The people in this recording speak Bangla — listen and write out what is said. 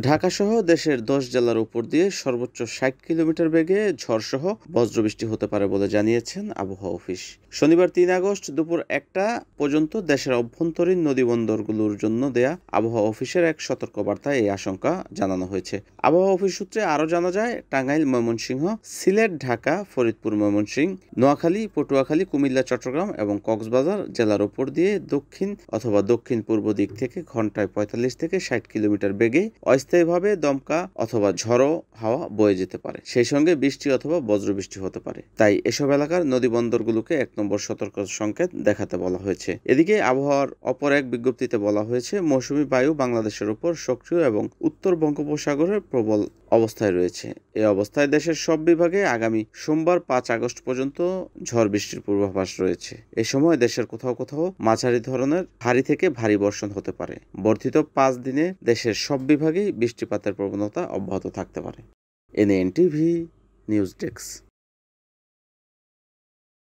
ঢাকাসহ দেশের ১০ জেলার উপর দিয়ে সর্বোচ্চ ৬০ কিলোমিটার বেগে ঝড়সহ বজ্রবৃষ্টি হতে পারে বলে জানিয়েছেন আবহাওয়া অফিস। শনিবার ৩ আগস্ট দুপুর ১টা পর্যন্ত দেশের অভ্যন্তরীণ নদীবন্দরগুলোর জন্য দেয়া আবহাওয়া অফিসের এক সতর্কবার্তায় এই আশঙ্কা জানানো হয়েছে। আবহাওয়া অফিস সূত্রে আরও জানা যায়, টাঙ্গাইল, ময়মনসিংহ, সিলেট, ঢাকা, ফরিদপুর, ময়মনসিংহ, নোয়াখালী, পটুয়াখালী, কুমিল্লা, চট্টগ্রাম এবং কক্সবাজার জেলার উপর দিয়ে দক্ষিণ অথবা দক্ষিণ পূর্ব দিক থেকে ঘন্টায় ৪৫ থেকে ৬০ কিলোমিটার বেগে অস্থায়ীভাবে দমকা অথবা ঝড়ো হাওয়া বয়ে যেতে পারে। সেই সঙ্গে বৃষ্টি অথবা বজ্রবৃষ্টি হতে পারে। তাই এসব এলাকার নদীবন্দরগুলোকে ১ নম্বর সতর্ক সংকেত দেখাতে বলা হয়েছে। এদিকে আবহাওয়ার অপর এক বিজ্ঞপ্তিতে বলা হয়েছে, মৌসুমী বায়ু বাংলাদেশের উপর সক্রিয় এবং উত্তর বঙ্গোপসাগরের প্রবল অবস্থায় রয়েছে। এই অবস্থায় দেশের সব বিভাগে আগামী সোমবার ৫ আগস্ট পর্যন্ত ঝড় বৃষ্টির পূর্বাভাস রয়েছে। এ সময় দেশের কোথাও কোথাও মাঝারি ধরনের ভারী থেকে ভারী বর্ষণ হতে পারে। বর্ধিত ৫ দিনে দেশের সব বিভাগেই বৃষ্টিপাতের প্রবণতা অব্যাহত থাকতে পারে। NNTV news desk.